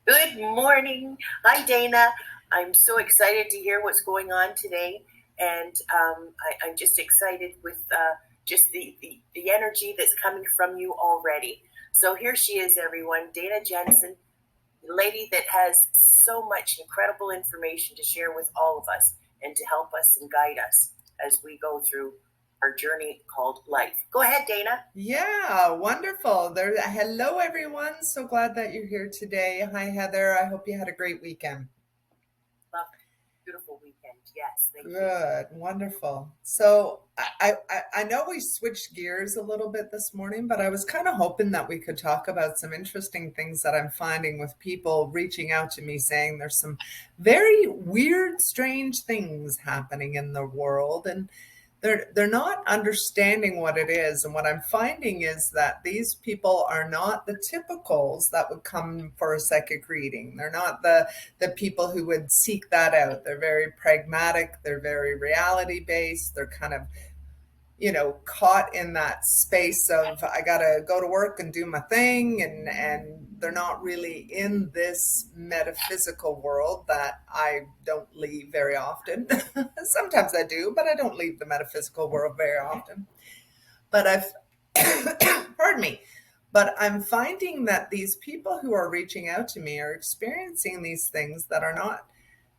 Good morning. Hi, Dana. I'm so excited to hear what's going on today. And I'm just excited with just the energy that's coming from you already. So here she is, everyone. Dana Jensen, the lady that has so much incredible information to share with all of us and to help us and guide us as we go through our journey called life. Go ahead, Dana. Yeah, wonderful. Hello, everyone. So glad that you're here today. Hi, Heather. I hope you had a great weekend. Love, beautiful weekend. Yes, thank you. Good, wonderful. So I know we switched gears a little bit this morning, but I was kind of hoping that we could talk about some interesting things that I'm finding with people reaching out to me saying there's some very weird, strange things happening in the world, and they're not understanding what it is. And what I'm finding is that these people are not the typicals that would come for a psychic reading. They're not the people who would seek that out. They're very pragmatic, they're very reality based, they're kind of caught in that space of I gotta go to work and do my thing, and they're not really in this metaphysical world that I don't leave very often. Sometimes I do, but I don't leave the metaphysical world very often. But I've pardon me, but I'm finding that these people who are reaching out to me are experiencing these things that are not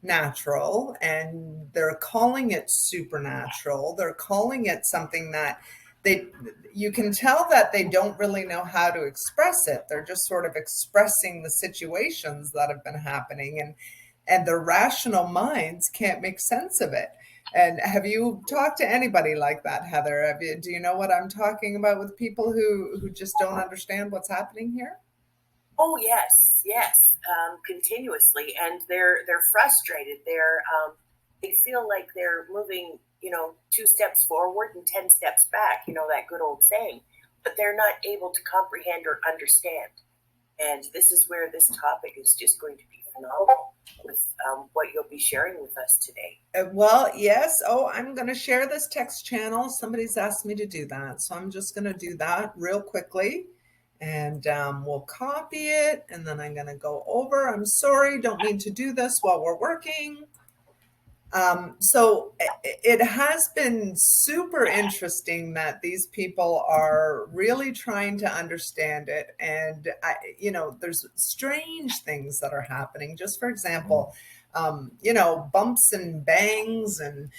natural, and they're calling it supernatural. They're calling it something that they you can tell that they don't really know how to express it. They're just sort of expressing the situations that have been happening, and their rational minds can't make sense of it. And have you talked to anybody like that, Heather? Do you know what I'm talking about with people who just don't understand what's happening here? Oh yes, yes, continuously, and they're frustrated. They feel like they're moving, 2 steps forward and 10 steps back. You know that good old saying, but they're not able to comprehend or understand. And this is where this topic is just going to be phenomenal with what you'll be sharing with us today. Well, yes. Oh, I'm going to share this text channel. Somebody's asked me to do that. So I'm just going to do that real quickly. And we'll copy it. And then I'm going to go over. I'm sorry, don't mean to do this while we're working. So it has been super interesting that these people are really trying to understand it. And, there's strange things that are happening. Just for example, bumps and bangs and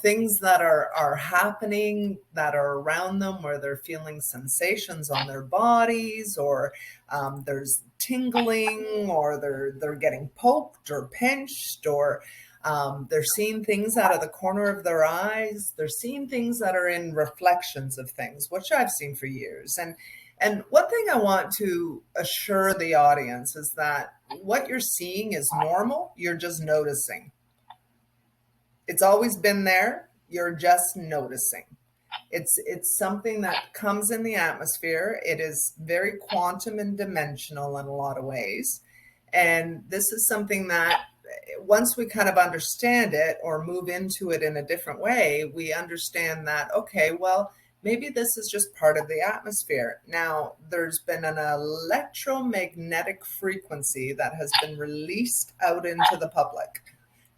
things that are happening that are around them where they're feeling sensations on their bodies, or there's tingling, or they're getting poked or pinched, or they're seeing things out of the corner of their eyes. They're seeing things that are in reflections of things, which I've seen for years. And one thing I want to assure the audience is that what you're seeing is normal. You're just noticing. It's always been there. You're just noticing. It's something that comes in the atmosphere. It is very quantum and dimensional in a lot of ways. And this is something that once we kind of understand it or move into it in a different way, we understand that, okay, well, maybe this is just part of the atmosphere. Now, there's been an electromagnetic frequency that has been released out into the public.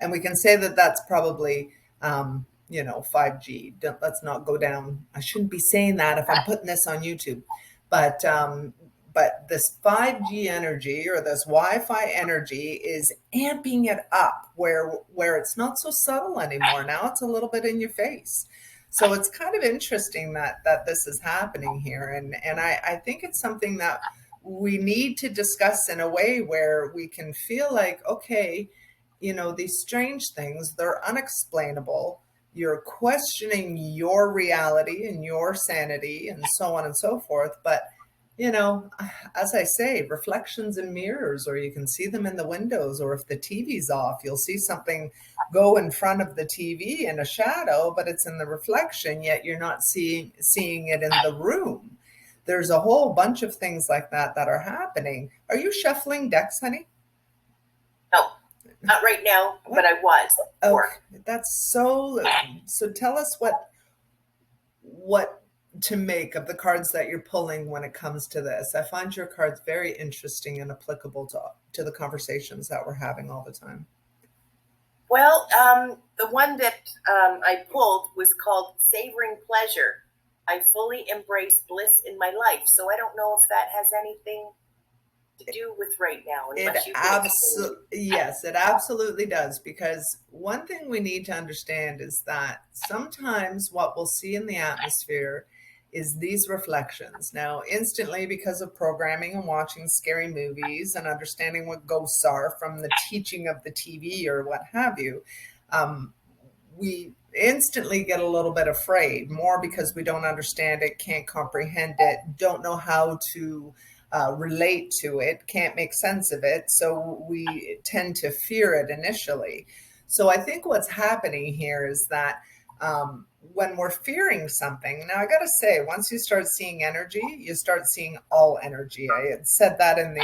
And we can say that that's probably 5G. Let's not go down. I shouldn't be saying that if I'm putting this on YouTube. But this 5G energy, or this Wi-Fi energy, is amping it up where it's not so subtle anymore. Now it's a little bit in your face. So it's kind of interesting that this is happening here. And I think it's something that we need to discuss in a way where we can feel like, okay, these strange things, they're unexplainable. You're questioning your reality and your sanity and so on and so forth. But, you know, as I say, reflections in mirrors, or you can see them in the windows, or if the TV's off, you'll see something go in front of the TV in a shadow, but it's in the reflection, yet you're not seeing it in the room. There's a whole bunch of things like that are happening. Are you shuffling decks, honey? No, not right now, but What? I was Okay, before. that's so. So tell us what to make of the cards that you're pulling when it comes to this? I find your cards very interesting and applicable to the conversations that we're having all the time. Well, the one that I pulled was called Savoring Pleasure. I fully embrace bliss in my life. So I don't know if that has anything to do with right now, It unless you can explain. yes, it absolutely does. Because one thing we need to understand is that sometimes what we'll see in the atmosphere is these reflections. Now, instantly, because of programming and watching scary movies and understanding what ghosts are from the teaching of the TV or what have you, um, we instantly get a little bit afraid, more because we don't understand it, can't comprehend it, don't know how to relate to it, can't make sense of it. So we tend to fear it initially. So I think what's happening here is that when we're fearing something, now I got to say, once you start seeing energy, you start seeing all energy. I had said that in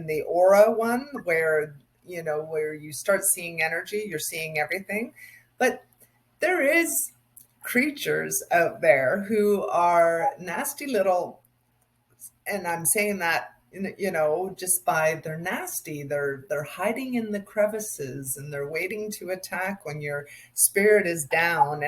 the aura one, where where you start seeing energy, you're seeing everything. But there is creatures out there who are nasty little, and I'm saying that just by they're nasty. They're hiding in the crevices and they're waiting to attack when your spirit is down,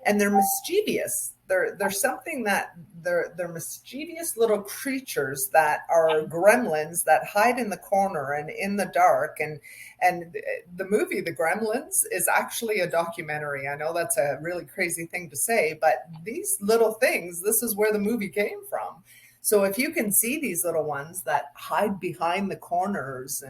and they're mischievous. They're something that they're mischievous little creatures that are gremlins that hide in the corner and in the dark. And the movie The Gremlins is actually a documentary. I know that's a really crazy thing to say, but these little things, this is where the movie came from. So if you can see these little ones that hide behind the corners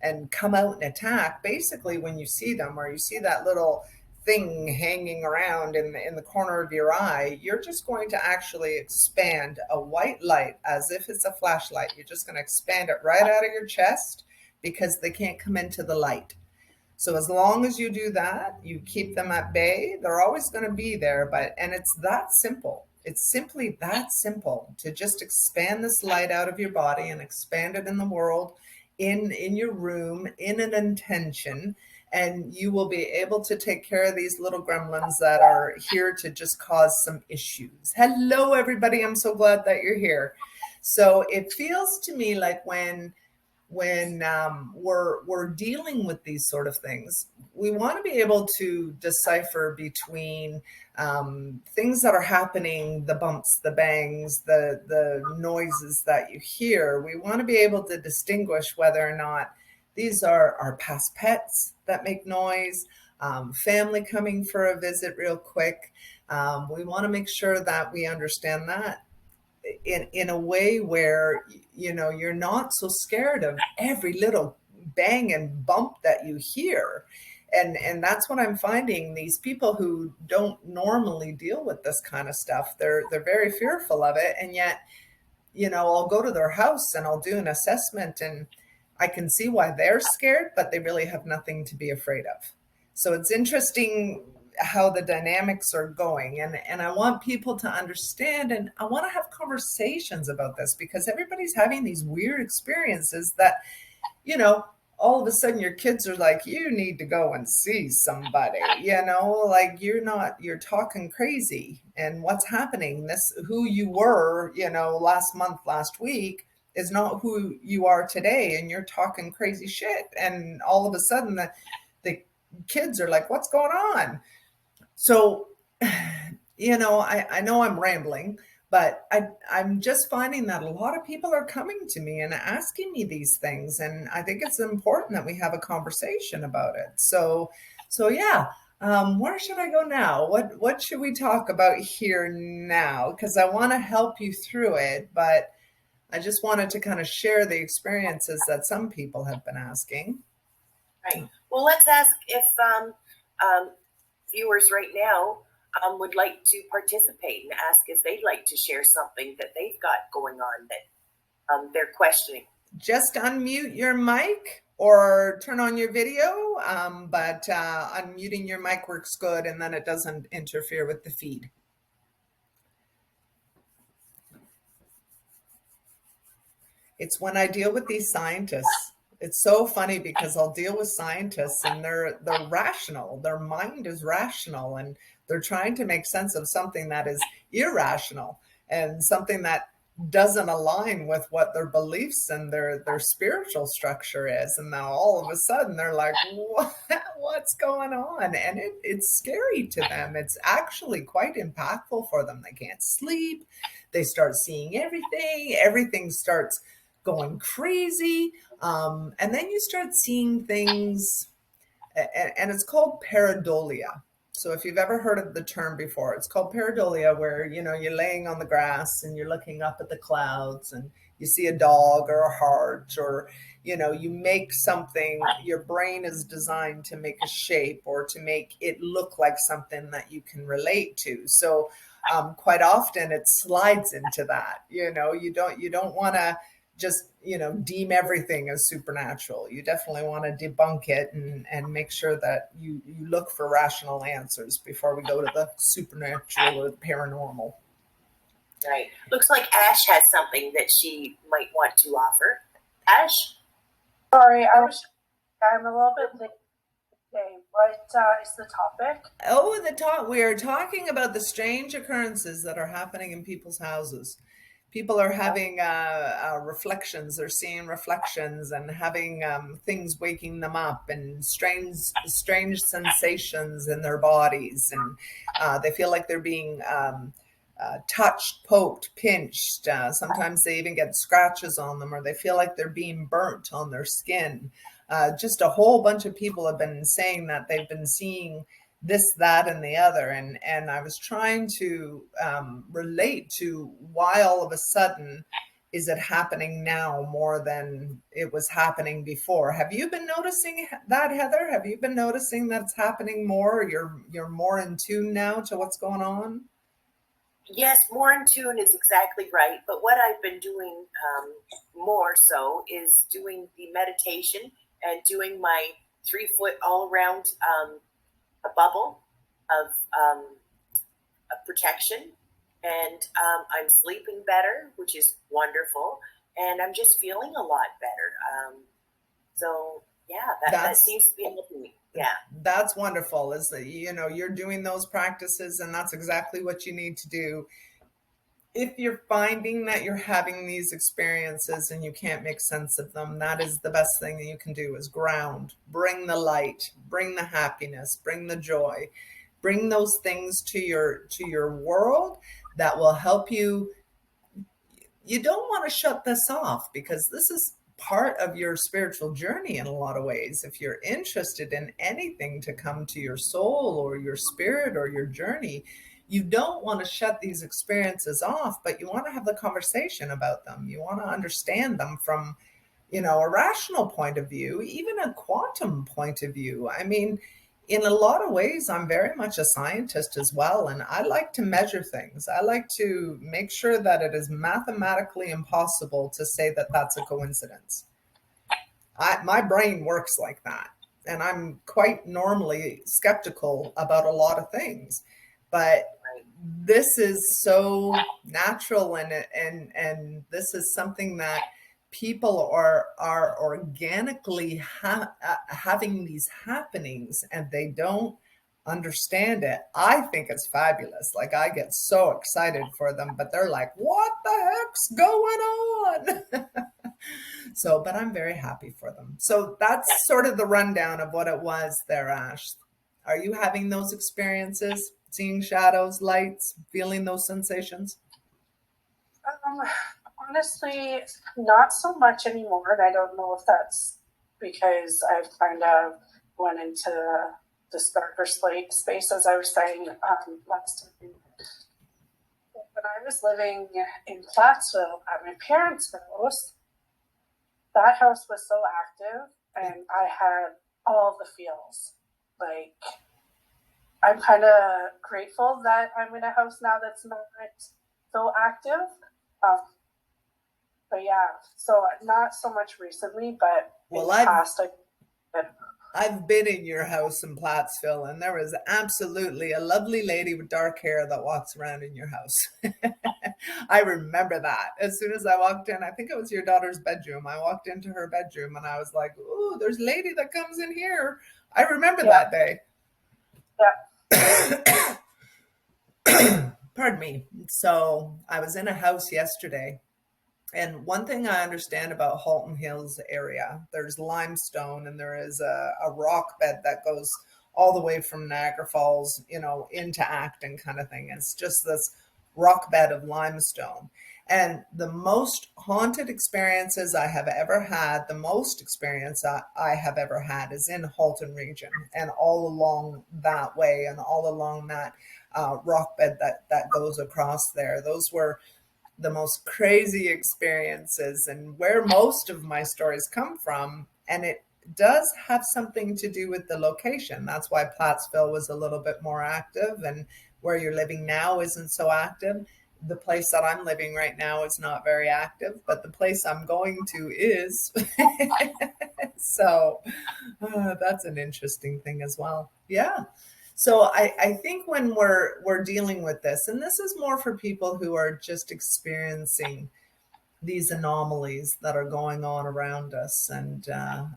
and come out and attack, basically when you see them, or you see that little thing hanging around in the corner of your eye, you're just going to actually expand a white light as if it's a flashlight. You're just going to expand it right out of your chest because they can't come into the light. So as long as you do that, you keep them at bay, they're always going to be there. And it's that simple. It's simply that simple to just expand this light out of your body and expand it in the world, in your room, in an intention, and you will be able to take care of these little gremlins that are here to just cause some issues. Hello, everybody. I'm so glad that you're here. So it feels to me like when we're dealing with these sort of things, we want to be able to decipher between things that are happening, the bumps, the bangs, the noises that you hear. We want to be able to distinguish whether or not these are our past pets that make noise, family coming for a visit real quick. We want to make sure that we understand that in a way where you're not so scared of every little bang and bump that you hear. And that's what I'm finding. These people who don't normally deal with this kind of stuff, they're very fearful of it. And yet, I'll go to their house and I'll do an assessment, and I can see why they're scared, but they really have nothing to be afraid of. So it's interesting how the dynamics are going, and I want people to understand, and I want to have conversations about this, because everybody's having these weird experiences that all of a sudden your kids are like, you need to go and see somebody, like you're talking crazy. And what's happening, this who you were last month, last week, is not who you are today, and you're talking crazy shit, and all of a sudden the kids are like, what's going on? So, I know I'm rambling, but I'm just finding that a lot of people are coming to me and asking me these things. And I think it's important that we have a conversation about it. So yeah. Where should I go now? What should we talk about here now? Because I want to help you through it, but I just wanted to kind of share the experiences that some people have been asking. Right. Well, let's ask if viewers right now would like to participate and ask if they'd like to share something that they've got going on that they're questioning. Just unmute your mic or turn on your video, but unmuting your mic works good, and then it doesn't interfere with the feed. It's when I deal with these scientists. It's so funny because I'll deal with scientists and they're rational. Their mind is rational and they're trying to make sense of something that is irrational. and something that doesn't align with what their beliefs and their spiritual structure is. And now all of a sudden they're like, what's going on? And it's scary to them. It's actually quite impactful for them. They can't sleep. They start seeing everything. Everything starts going crazy. And then you start seeing things, and it's called pareidolia. So if you've ever heard of the term before, it's called pareidolia, where you're laying on the grass and you're looking up at the clouds and you see a dog or a heart, or you make something. Your brain is designed to make a shape or to make it look like something that you can relate to. So quite often it slides into that. You don't want to just deem everything as supernatural. You definitely want to debunk it and make sure that you look for rational answers before we go to the supernatural or the paranormal. Right. Looks like Ash has something that she might want to offer. Ash? Sorry, I'm a little bit late today. What is the topic? Oh, we are talking about the strange occurrences that are happening in people's houses. People are having reflections. They're seeing reflections and having things waking them up, and strange sensations in their bodies, and they feel like they're being touched, poked, pinched. Sometimes they even get scratches on them, or they feel like they're being burnt on their skin. Just a whole bunch of people have been saying that they've been seeing this, that, and the other. And I was trying to relate to why all of a sudden is it happening now more than it was happening before. Have you been noticing that, Heather? Have you been noticing that it's happening more? You're more in tune now to what's going on? Yes, more in tune is exactly right. But what I've been doing more so is doing the meditation and doing my 3 foot all around a bubble of protection, and I'm sleeping better, which is wonderful, and I'm just feeling a lot better. So yeah, that seems to be helping me. Yeah, that's wonderful. Is that you're doing those practices, and that's exactly what you need to do. If you're finding that you're having these experiences and you can't make sense of them, that is the best thing that you can do, is ground, bring the light, bring the happiness, bring the joy, bring those things to your world that will help you. You don't want to shut this off, because this is part of your spiritual journey in a lot of ways. If you're interested in anything to come to your soul or your spirit or your journey, you don't want to shut these experiences off, but you want to have the conversation about them. You want to understand them from, a rational point of view, even a quantum point of view. I mean, in a lot of ways, I'm very much a scientist as well, and I like to measure things. I like to make sure that it is mathematically impossible to say that that's a coincidence. My brain works like that, and I'm quite normally skeptical about a lot of things, but this is so natural, and this is something that people are organically having these happenings, and they don't understand it. I think it's fabulous. Like, I get so excited for them, but they're like, what the heck's going on? So, but I'm very happy for them. So that's sort of the rundown of what it was there, Ash. Are you having those experiences, seeing shadows, lights, feeling those sensations? Um, Honestly, not so much anymore. And I don't know if that's because I've kind of went into this darker space, as I was saying last time. When I was living in Plattsville at my parents' house, that house was so active, and I had all the feels. Like, I'm kind of grateful that I'm in a house now that's not so active. But yeah, so not so much recently, but in the past, I've been in your house in Plattsville, and there was absolutely a lovely lady with dark hair that walks around in your house. I remember that. As soon as I walked in, I think it was your daughter's bedroom. I walked into her bedroom and I was like, "Ooh, there's a lady that comes in here." I remember that day. Yeah. Pardon me. So I was in a house yesterday, and one thing I understand about Halton Hills area, there's limestone and there is a rock bed that goes all the way from Niagara Falls, into Acton kind of thing. It's just this rock bed of limestone. And the most haunted experiences I have ever had, the most experience I have ever had is in Halton region and all along that way and all along that rock bed that goes across there. Those were the most crazy experiences and where most of my stories come from. And it does have something to do with the location. That's why Plattsville was a little bit more active, and where you're living now isn't so active. The place that I'm living right now is not very active, but the place I'm going to is. So that's an interesting thing as well. Yeah. So I think when we're dealing with this, and this is more for people who are just experiencing these anomalies that are going on around us, and I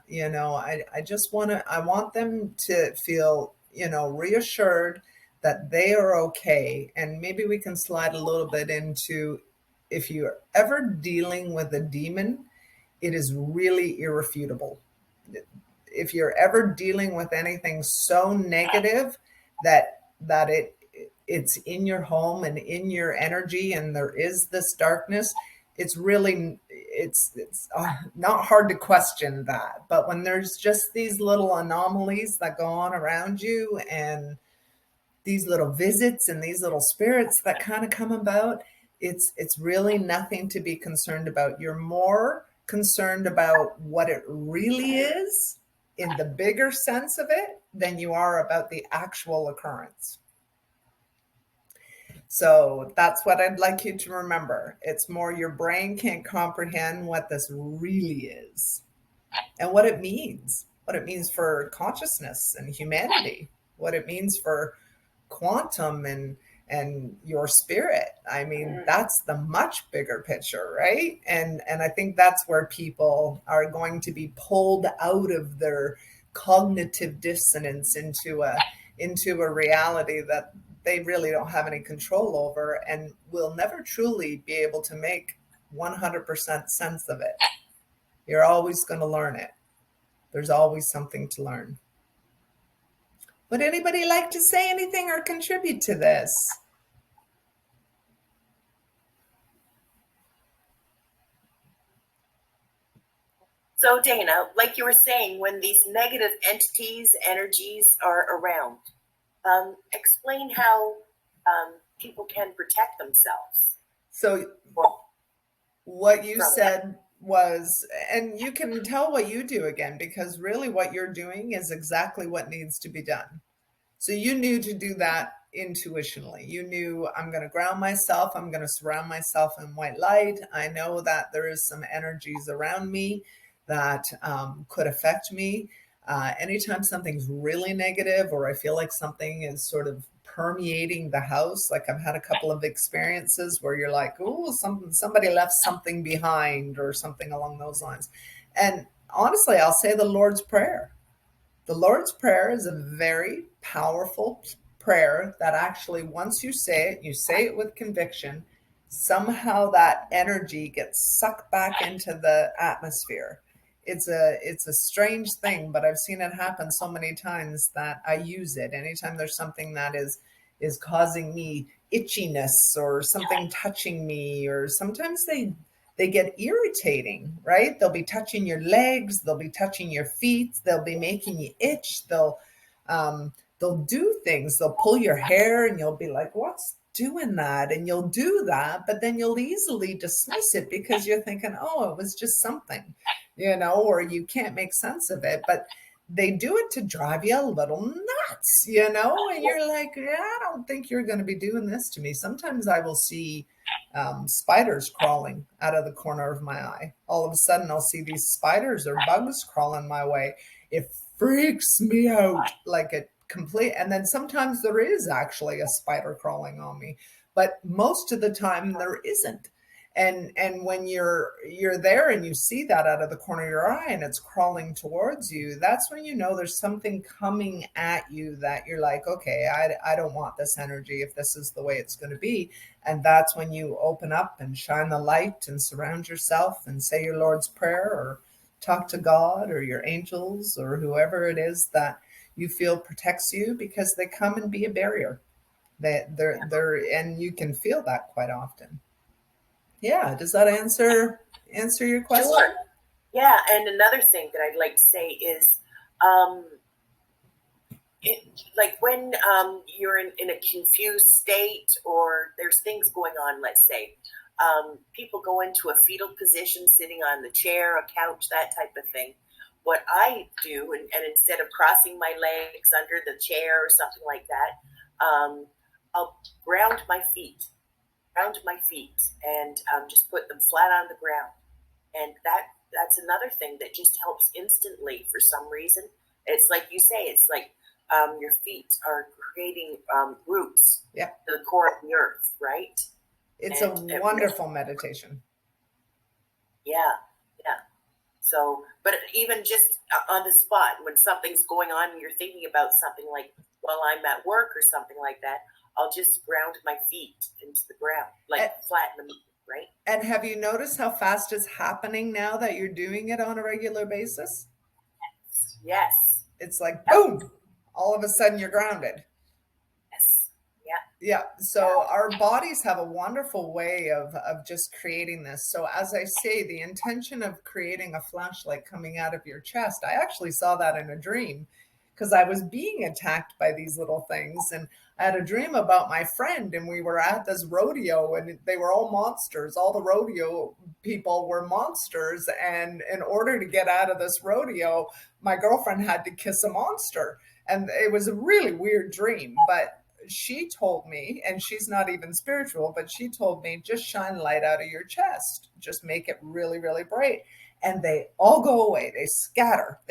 want them to feel reassured that they are okay, and maybe we can slide a little bit into if you're ever dealing with a demon, it is really irrefutable. If you're ever dealing with anything so negative that it's in your home and in your energy and there is this darkness, it's not hard to question that. But when there's just these little anomalies that go on around you and these little visits and these little spirits that kind of come about, it's really nothing to be concerned about. You're more concerned about what it really is in the bigger sense of it than you are about the actual occurrence. So that's what I'd like you to remember. It's more your brain can't comprehend what this really is and what it means for consciousness and humanity, what it means for quantum and your spirit. I mean, that's the much bigger picture, right? And I think that's where people are going to be pulled out of their cognitive dissonance into a reality that they really don't have any control over and will never truly be able to make 100% sense of it. You're always going to learn it. There's always something to learn. Would anybody like to say anything or contribute to this? So, Dana, like you were saying, when these negative entities, energies are around, explain how people can protect themselves. So, what you said was, and you can tell what you do again, because really what you're doing is exactly what needs to be done. So you knew to do that intuitionally. You knew, I'm going to ground myself. I'm going to surround myself in white light. I know that there is some energies around me that could affect me. Anytime something's really negative or I feel like something is sort of permeating the house, like I've had a couple of experiences where you're like, oh, somebody left something behind or something along those lines. And honestly, I'll say the Lord's Prayer. The Lord's Prayer is a very powerful prayer that actually, once you say it with conviction, somehow that energy gets sucked back into the atmosphere. It's a strange thing, but I've seen it happen so many times that I use it. Anytime there's something that is causing me itchiness or something touching me, or sometimes they get irritating, right? They'll be touching your legs, they'll be touching your feet, they'll be making you itch, they'll do things, they'll pull your hair and you'll be like, what's doing that? And you'll do that, but then you'll easily dismiss it because you're thinking, oh, it was just something, or you can't make sense of it. But they do it to drive you a little nuts, and you're like, yeah, I don't think you're going to be doing this to me. Sometimes I will see spiders crawling out of the corner of my eye. All of a sudden, I'll see these spiders or bugs crawling my way. It freaks me out like a complete. And then sometimes there is actually a spider crawling on me, but most of the time there isn't. And when you're there and you see that out of the corner of your eye and it's crawling towards you, that's when you know there's something coming at you that you're like, okay, I don't want this energy if this is the way it's going to be. And that's when you open up and shine the light and surround yourself and say your Lord's Prayer, or talk to God or your angels or whoever it is that you feel protects you, because they come and be a barrier. They're and you can feel that quite often. Yeah, does that answer your question? Sure. Yeah, and another thing that I'd like to say is, um, like when you're in a confused state or there's things going on, let's say, people go into a fetal position sitting on the chair, a couch, that type of thing. What I do, and instead of crossing my legs under the chair or something like that, I'll ground my feet, and just put them flat on the ground. And that's another thing that just helps instantly for some reason. It's like you say, it's like your feet are creating roots Yeah, to the core of the earth, right? it's a And wonderful meditation. yeah, yeah. So, but even just on the spot, when something's going on and you're thinking about something, like while I'm at work or something like that, I'll just ground my feet into the ground, like And, flat in the middle, right? and have you noticed how fast it's happening now that you're doing it on a regular basis? Yes, It's like yep, boom, all of a sudden you're grounded. yes, yeah, Yeah, yeah, so our bodies have a wonderful way of just creating this. So as I say, the intention of creating a flashlight coming out of your chest, I actually saw that in a dream, because I was being attacked by these little things. And I had a dream about my friend, and we were at this rodeo, and they were all monsters. All the rodeo people were monsters. And in order to get out of this rodeo, my girlfriend had to kiss a monster. And it was a really weird dream, but she told me, and she's not even spiritual, but she told me, just shine light out of your chest, just make it really, really bright. And they all go away. They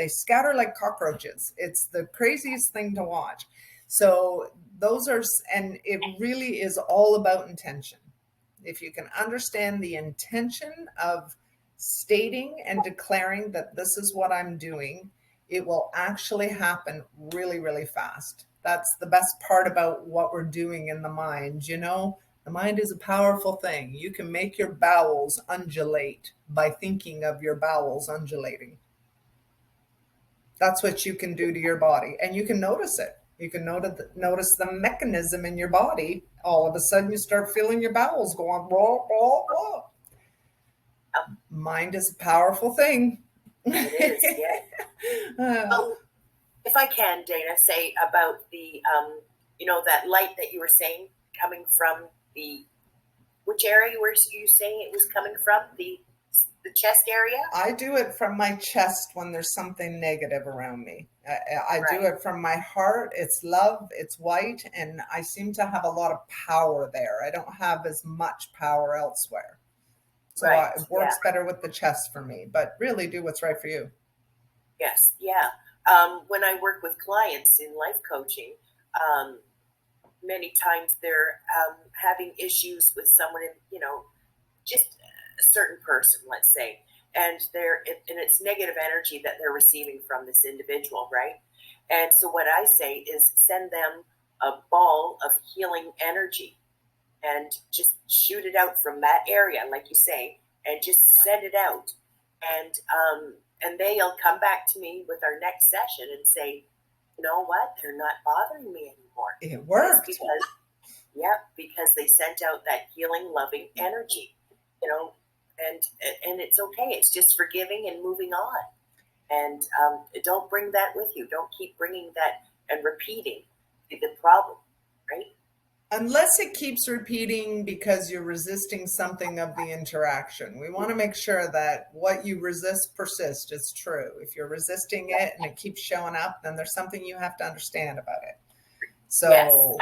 scatter like cockroaches. It's the craziest thing to watch. So those are, and it really is all about intention. If you can understand the intention of stating and declaring that this is what I'm doing, it will actually happen really, really fast. That's the best part about what we're doing in the mind. The mind is a powerful thing. You can make your bowels undulate by thinking of your bowels undulating. That's what you can do to your body. And you can notice it. You can notice the mechanism in your body. All of a sudden, you start feeling your bowels going, blah, blah, blah. yep, Mind is a powerful thing. it is, yeah. Well, if I can, Dana, say about the, that light that you were saying coming from which area were you saying it was coming from? The chest area? I do it from my chest when there's something negative around me. I do Right, it from my heart. It's love, it's white, and I seem to have a lot of power there. I don't have as much power elsewhere. So right, it yeah, works better with the chest for me, but really do what's right for you. yes, yeah. When I work with clients in life coaching, um, many times they're having issues with someone, just a certain person, let's say, and it's negative energy that they're receiving from this individual, right? And so what I say is send them a ball of healing energy and just shoot it out from that area, like you say, and just send it out. And they'll come back to me with our next session and say, you know what, they're not bothering me anymore. It It's worked. because they sent out that healing, loving energy, you know, and it's okay. It's just forgiving and moving on. And don't bring that with you. Don't keep bringing that and repeating the problem, right? Unless it keeps repeating because you're resisting something of the interaction. We want to make sure that what you resist persists. It's true. If you're resisting it and it keeps showing up, then there's something you have to understand about it. Yes. So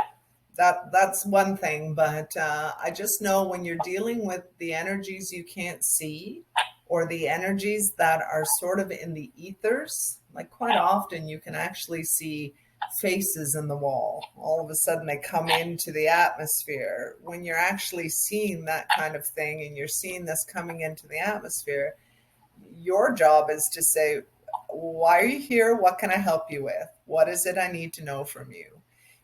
that's one thing. But I just know when you're dealing with the energies you can't see, or the energies that are sort of in the ethers, like quite often you can actually see faces in the wall. All of a sudden they come into the atmosphere. When you're actually seeing that kind of thing and you're seeing this coming into the atmosphere, your job is to say, why are you here? What can I help you with? What is it I need to know from you?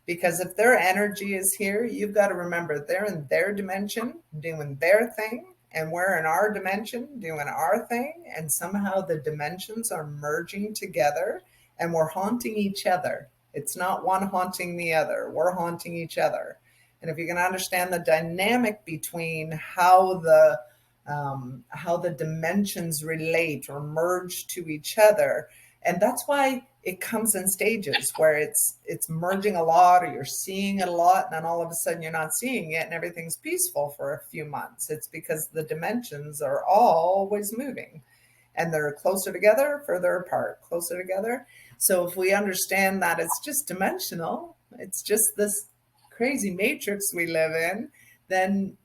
Because if their energy is here, you've got to remember they're in their dimension doing their thing, and we're in our dimension doing our thing. And somehow the dimensions are merging together and we're haunting each other. It's not one haunting the other, we're haunting each other. And if you can understand the dynamic between how the dimensions relate or merge to each other. And that's why it comes in stages where it's merging a lot, or you're seeing it a lot, and then all of a sudden you're not seeing it and everything's peaceful for a few months. It's because the dimensions are always moving, and they're closer together, further apart, closer together. So if we understand that it's just dimensional, it's just this crazy matrix we live in, then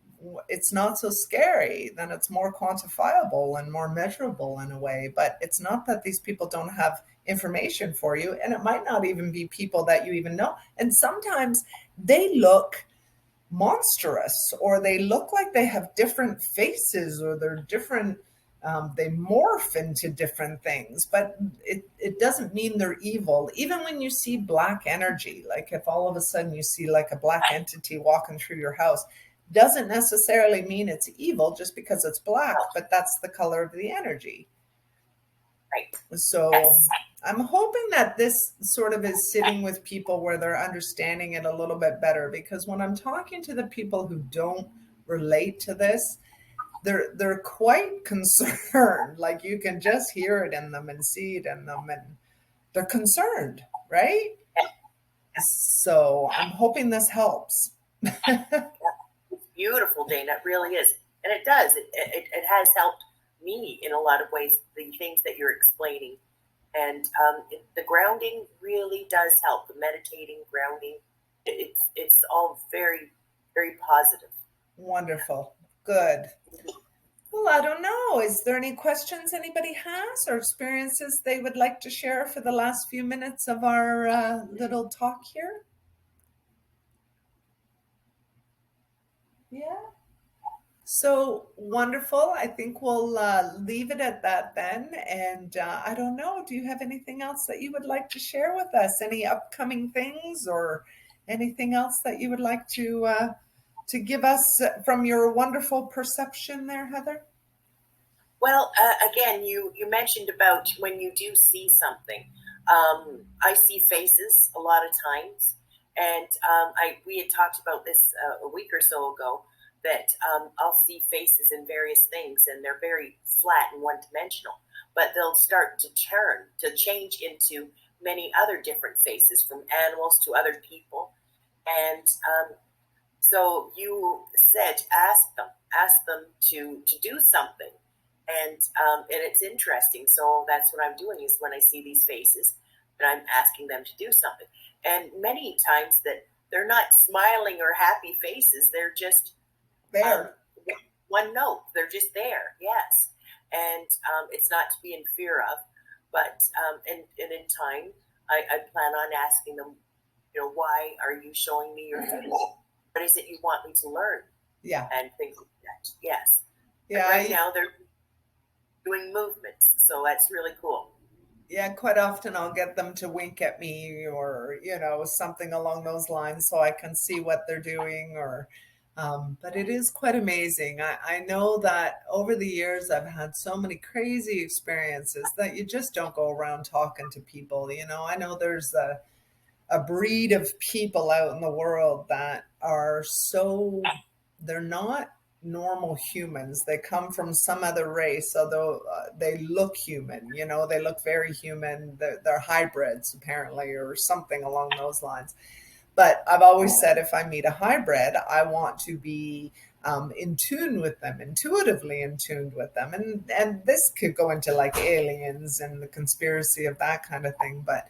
it's not so scary. Then it's more quantifiable and more measurable in a way. But it's not that these people don't have information for you, and it might not even be people that you even know. And sometimes they look monstrous, or they look like they have different faces, or they're different. They morph into different things, but it doesn't mean they're evil. Even when you see black energy, like if all of a sudden you see like a black entity walking through your house, doesn't necessarily mean it's evil just because it's black, but that's the color of the energy. Right. So Yes. I'm hoping that this sort of is sitting with people where they're understanding it a little bit better, because when I'm talking to the people who don't relate to this, they're quite concerned. Like you can just hear it in them and see it in them, and they're concerned, right? So I'm hoping this helps. It's beautiful, Dana. It really is. And it does. It has helped me in a lot of ways, the things that you're explaining. And the grounding really does help. The meditating, grounding, it's all very, very positive. Wonderful. Good. Well, I don't know. Is there any questions anybody has or experiences they would like to share for the last few minutes of our little talk here? Yeah. So wonderful. I think we'll leave it at that then. And I don't know, do you have anything else that you would like to share with us? Any upcoming things or anything else that you would like to give us from your wonderful perception there, Heather? Well, again, you mentioned about when you do see something. I see faces a lot of times, and we had talked about this a week or so ago, that I'll see faces in various things, and they're very flat and one dimensional, but they'll start to change into many other different faces, from animals to other people, and so you said ask them to do something, and it's interesting. So that's what I'm doing, is when I see these faces, and I'm asking them to do something. And many times that they're not smiling or happy faces; they're just um, There. one note. They're just there. Yes, and it's not to be in fear of, but and in time, I plan on asking them, why are you showing me your face? What is it you want me to learn? Yeah. And things like that. Yes. But Yeah. right now they're doing movements, so that's really cool. Yeah, quite often I'll get them to wink at me, or, something along those lines so I can see what they're doing, or but it is quite amazing. I know that over the years I've had so many crazy experiences that you just don't go around talking to people. I know there's a breed of people out in the world that are they're not normal humans. They come from some other race, although they look human. They look very human. They're hybrids, apparently, or something along those lines. But I've always said if I meet a hybrid, I want to be in tune with them, intuitively in tune with them. And this could go into like aliens and the conspiracy of that kind of thing. But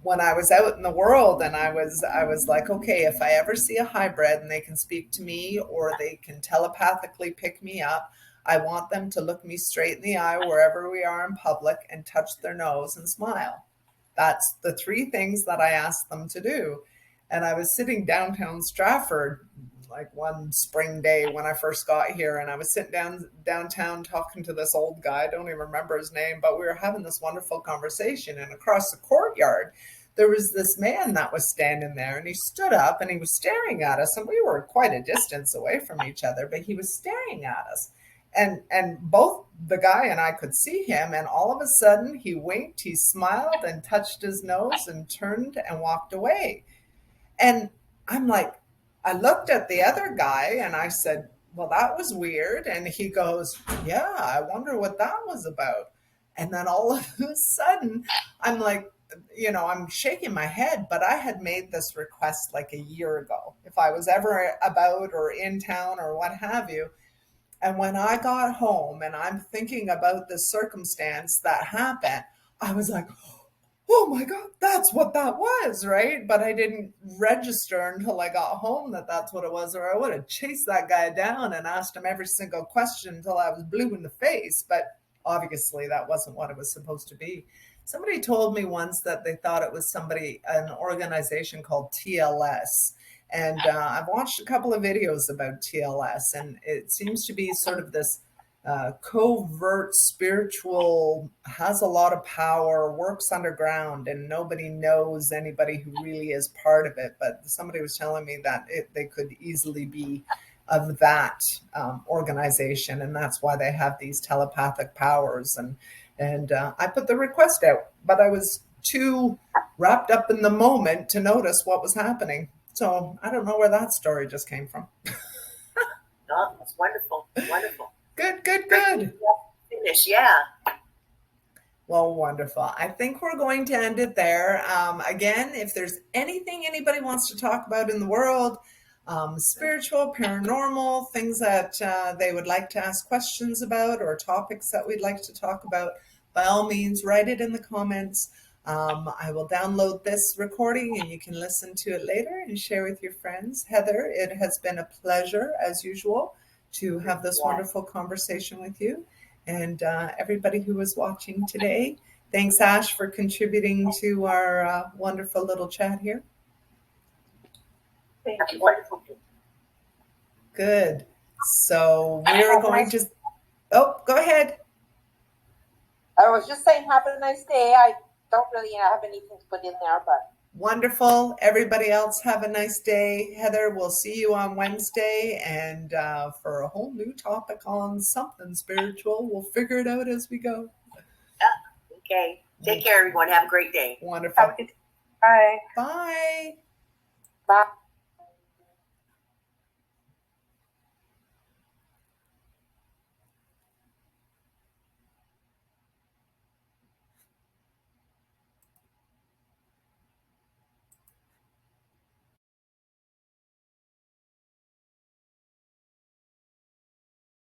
when I was out in the world, and I was like, okay, if I ever see a hybrid and they can speak to me or they can telepathically pick me up, I want them to look me straight in the eye wherever we are in public and touch their nose and smile. That's the three things that I asked them to do. And I was sitting downtown Stratford like one spring day when I first got here, and I was sitting downtown talking to this old guy. I don't even remember his name, but we were having this wonderful conversation. And across the courtyard, there was this man that was standing there, and he stood up and he was staring at us, and we were quite a distance away from each other, but he was staring at us. And both the guy and I could see him, and all of a sudden he winked, he smiled and touched his nose and turned and walked away. And I'm like, I looked at the other guy and I said, well, that was weird. And he goes, yeah, I wonder what that was about. And then all of a sudden, I'm like, I'm shaking my head, but I had made this request like a year ago, if I was ever about or in town or what have you. And when I got home and I'm thinking about the circumstance that happened, I was like, oh my God, that's what that was, right? But I didn't register until I got home that that's what it was, or I would have chased that guy down and asked him every single question until I was blue in the face. But obviously that wasn't what it was supposed to be. Somebody told me once that they thought it was an organization called TLS. And I've watched a couple of videos about TLS, and it seems to be sort of this covert spiritual, has a lot of power, works underground, and nobody knows anybody who really is part of it. But somebody was telling me that they could easily be of that organization, and that's why they have these telepathic powers. And I put the request out, but I was too wrapped up in the moment to notice what was happening. So I don't know where that story just came from. Oh, that's wonderful. Wonderful. Good. Finish, yeah. Well, wonderful. I think we're going to end it there. Again, if there's anything anybody wants to talk about in the world, spiritual, paranormal, things that they would like to ask questions about, or topics that we'd like to talk about, by all means, write it in the comments. I will download this recording and you can listen to it later and share with your friends. Heather, it has been a pleasure, as usual, to have this wonderful conversation with you. And everybody who was watching today, thanks, Ash, for contributing to our wonderful little chat here. Thank you. Wonderful. Good. So we're going to... Oh, go ahead. I was just saying, have a nice day. I don't really have anything to put in there, but... Wonderful. Everybody else have a nice day. Heather, we'll see you on Wednesday, and for a whole new topic on something spiritual. We'll figure it out as we go. Okay. Take care, everyone. Have a great day. Wonderful. Have a good day. Bye. Bye. Bye.